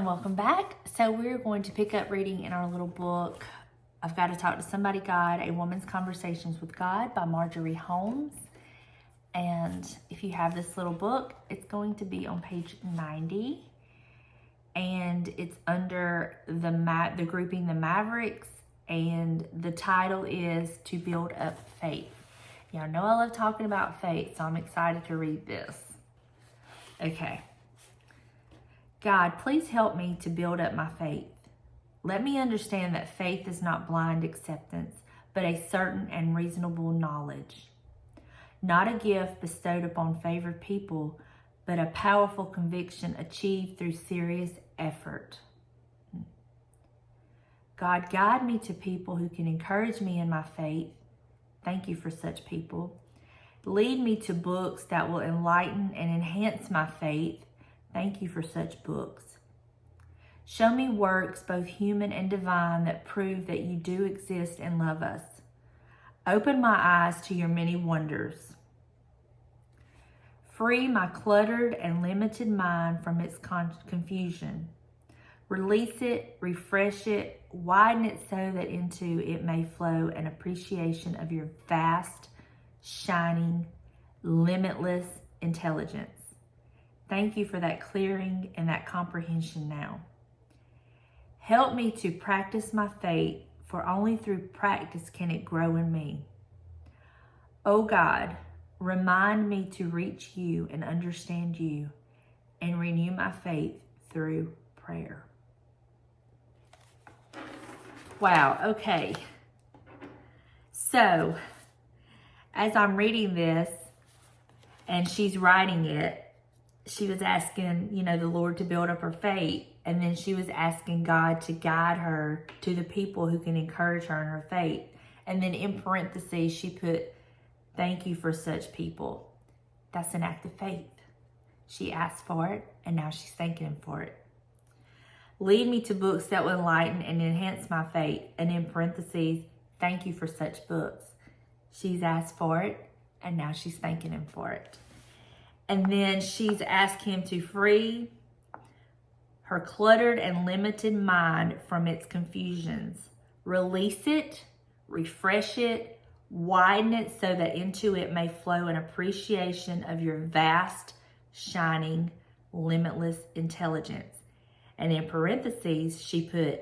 welcome back. So we're going to pick up reading in our little book, I've Got to Talk to Somebody, God, A Woman's Conversations with God by Marjorie Holmes. And if you have this little book, it's going to be on page 90. And it's under the grouping The Mavericks. And the title is To Build Up Faith. Y'all know I love talking about faith, so I'm excited to read this. Okay. God, please help me to build up my faith. Let me understand that faith is not blind acceptance, but a certain and reasonable knowledge. Not a gift bestowed upon favored people, but a powerful conviction achieved through serious effort. God, guide me to people who can encourage me in my faith. Thank you for such people. Lead me to books that will enlighten and enhance my faith. Thank you for such books. Show me works, both human and divine, that prove that you do exist and love us. Open my eyes to your many wonders. Free my cluttered and limited mind from its confusion. Release it, refresh it, widen it so that into it may flow an appreciation of your vast, shining, limitless intelligence. Thank you for that clearing and that comprehension now. Help me to practice my faith, for only through practice can it grow in me. Oh God, remind me to reach you and understand you, and renew my faith through prayer. Wow, okay. So, as I'm reading this, and she's writing it, she was asking, the Lord to build up her faith. And then she was asking God to guide her to the people who can encourage her in her faith. And then in parentheses, she put, thank you for such people. That's an act of faith. She asked for it, and now she's thanking him for it. Lead me to books that will enlighten and enhance my faith. And in parentheses, thank you for such books. She's asked for it, and now she's thanking him for it. And then she's asked him to free her cluttered and limited mind from its confusions. Release it, refresh it, widen it so that into it may flow an appreciation of your vast, shining, limitless intelligence. And in parentheses, she put,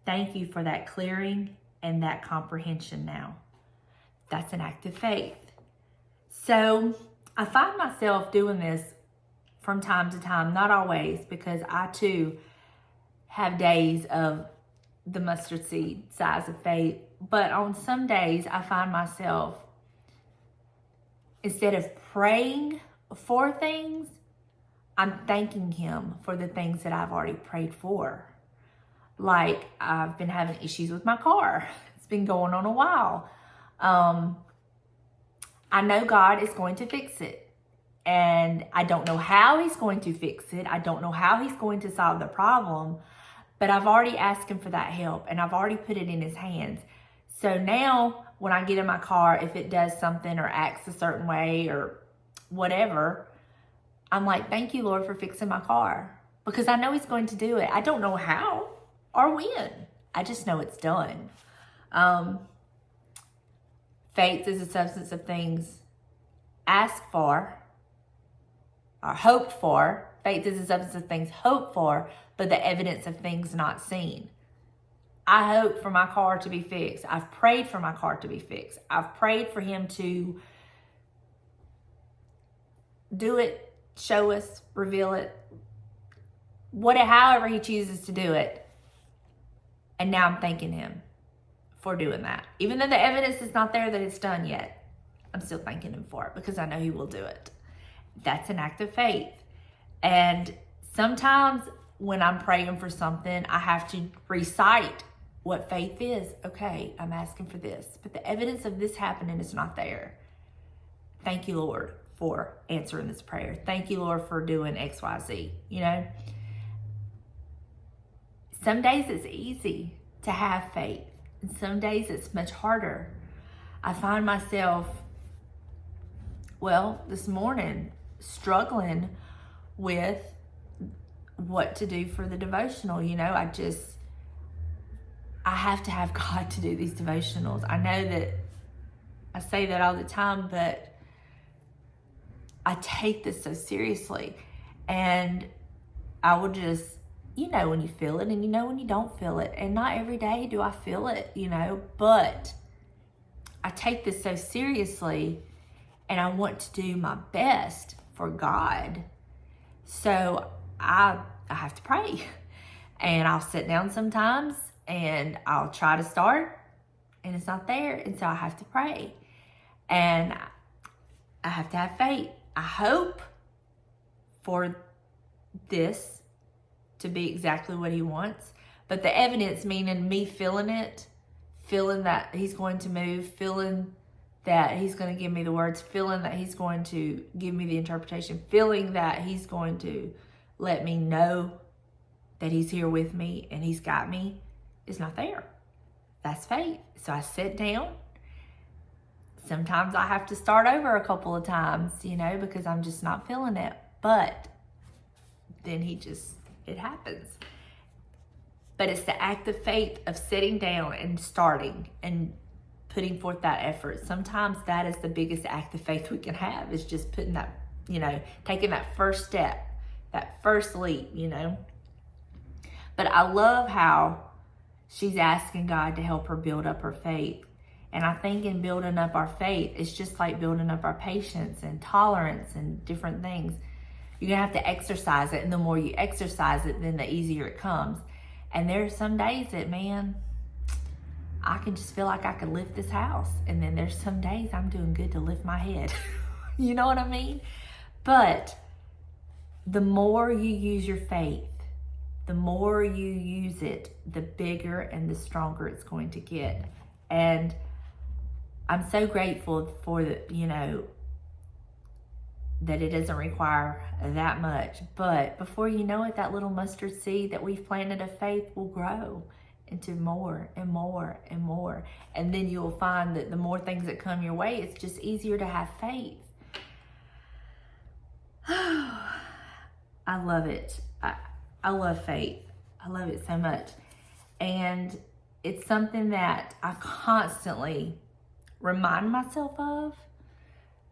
thank you for that clearing and that comprehension now. That's an act of faith. So I find myself doing this from time to time, not always, because I too have days of the mustard seed size of faith. But on some days, I find myself, instead of praying for things, I'm thanking him for the things that I've already prayed for. Like, I've been having issues with my car. It's been going on a while. I know God is going to fix it. And I don't know how he's going to fix it. I don't know how he's going to solve the problem. But I've already asked him for that help. And I've already put it in his hands. So now when I get in my car, if it does something or acts a certain way or whatever, I'm like, thank you, Lord, for fixing my car. Because I know he's going to do it. I don't know how or when. I just know it's done. Faith is the substance of things asked for or hoped for. Faith is the substance of things hoped for, but the evidence of things not seen. I hope for my car to be fixed. I've prayed for my car to be fixed. I've prayed for him to do it, show us, reveal it, however he chooses to do it. And now I'm thanking him for doing that. Even though the evidence is not there that it's done yet, I'm still thanking him for it because I know he will do it. That's an act of faith. And sometimes when I'm praying for something, I have to recite what faith is. Okay, I'm asking for this, but the evidence of this happening is not there. Thank you, Lord, for answering this prayer. Thank you, Lord, for doing X, Y, Z. Some days it's easy to have faith, and some days it's much harder. I find myself, this morning struggling with what to do for the devotional. You know, I have to have God to do these devotionals. I know that I say that all the time, but I take this so seriously. And I will just, you know when you feel it and you know when you don't feel it. And not every day do I feel it, you know, but I take this so seriously and I want to do my best for God. So I have to pray. And I'll sit down sometimes and I'll try to start and it's not there. And so I have to pray. And I have to have faith. I hope for this to be exactly what he wants. But the evidence, meaning me feeling it, feeling that he's going to move, feeling that he's going to give me the words, feeling that he's going to give me the interpretation, feeling that he's going to let me know that he's here with me and he's got me, is not there. That's faith. So I sit down. Sometimes I have to start over a couple of times, you know, because I'm just not feeling it. But then it happens. But it's the act of faith of sitting down and starting and putting forth that effort. Sometimes that is the biggest act of faith we can have, is just putting that, you know, taking that first step, that first leap, you know. But I love how she's asking God to help her build up her faith. And I think in building up our faith, it's just like building up our patience and tolerance and different things. You're going to have to exercise it. And the more you exercise it, then the easier it comes. And there's some days that, man, I can just feel like I could lift this house. And then there's some days I'm doing good to lift my head. You know what I mean? But the more you use your faith, the more you use it, the bigger and the stronger it's going to get. And I'm so grateful for the, you know, that it doesn't require that much. But before you know it, that little mustard seed that we've planted of faith will grow into more and more and more. And then you'll find that the more things that come your way, it's just easier to have faith. I love it. I love faith. I love it so much. And it's something that I constantly remind myself of.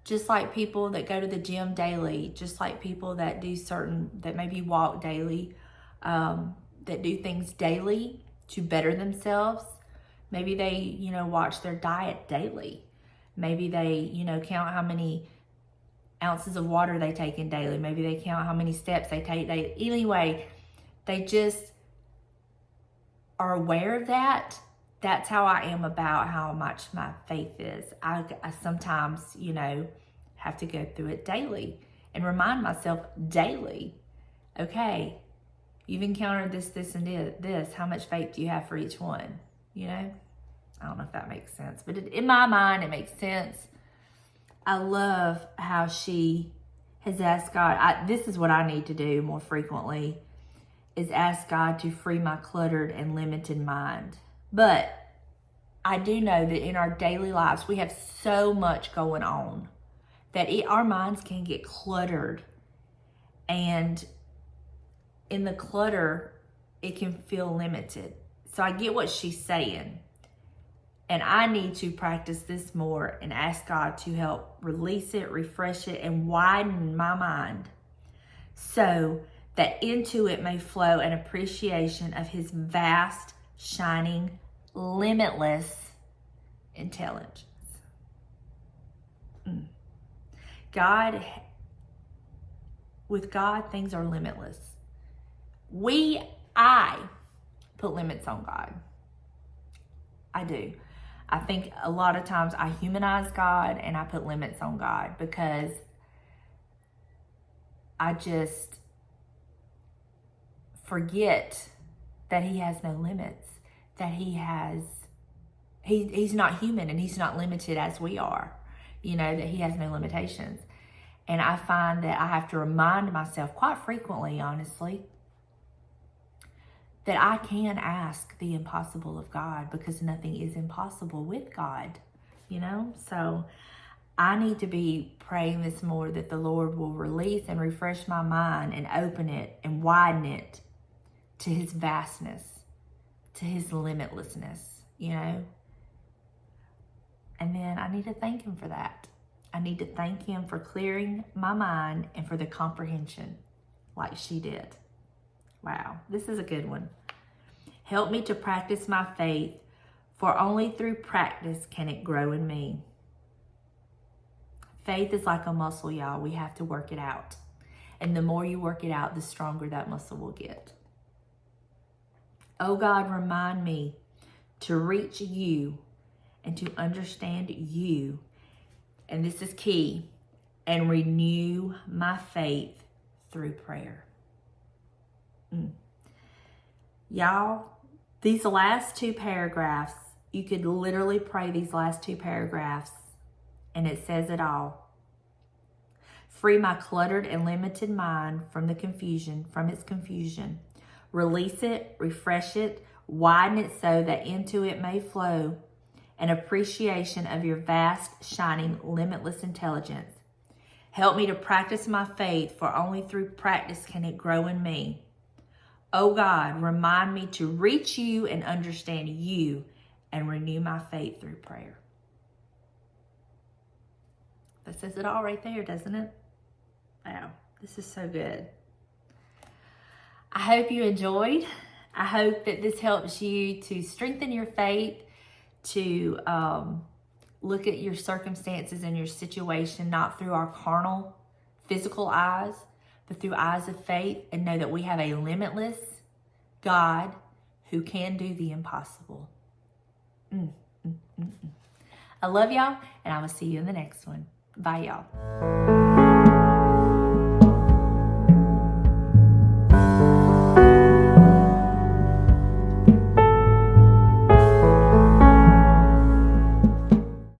Just like people that go to the gym daily, just like people that that maybe walk daily, that do things daily to better themselves. Maybe they, you know, watch their diet daily. Maybe they, you know, count how many ounces of water they take in daily. Maybe they count how many steps they take daily. Anyway, they just are aware of that. That's how I am about how much my faith is. I sometimes, you know, have to go through it daily and remind myself daily, okay, you've encountered this, this, and this. How much faith do you have for each one? You know, I don't know if that makes sense, but in my mind, it makes sense. I love how she has asked God, this is what I need to do more frequently, is ask God to free my cluttered and limited mind. But I do know that in our daily lives, we have so much going on that our minds can get cluttered. And in the clutter, it can feel limited. So I get what she's saying. And I need to practice this more and ask God to help release it, refresh it, and widen my mind so that into it may flow an appreciation of his vast, shining, limitless intelligence. With God, things are limitless. I put limits on God. I do. I think a lot of times I humanize God and I put limits on God because I just forget that he has no limits, that he's not human and he's not limited as we are, you know, that he has no limitations. And I find that I have to remind myself quite frequently, honestly, that I can ask the impossible of God because nothing is impossible with God, you know? So I need to be praying this more, that the Lord will release and refresh my mind and open it and widen it to his vastness, to his limitlessness, you know. And then I need to thank him for that. I need to thank him for clearing my mind and for the comprehension like she did. Wow, this is a good one. Help me to practice my faith, for only through practice can it grow in me. Faith is like a muscle, y'all. We have to work it out. And the more you work it out, the stronger that muscle will get. Oh God, remind me to reach you and to understand you. And this is key. And renew my faith through prayer. Y'all, these last two paragraphs, you could literally pray these last two paragraphs and it says it all. Free my cluttered and limited mind from its confusion. Release it, refresh it, widen it so that into it may flow an appreciation of your vast, shining, limitless intelligence. Help me to practice my faith, for only through practice can it grow in me. Oh God, remind me to reach you and understand you and renew my faith through prayer. That says it all right there, doesn't it? Wow, this is so good. I hope you enjoyed. I hope that this helps you to strengthen your faith, to look at your circumstances and your situation, not through our carnal, physical eyes, but through eyes of faith, and know that we have a limitless God who can do the impossible. I love y'all, and I will see you in the next one. Bye, y'all.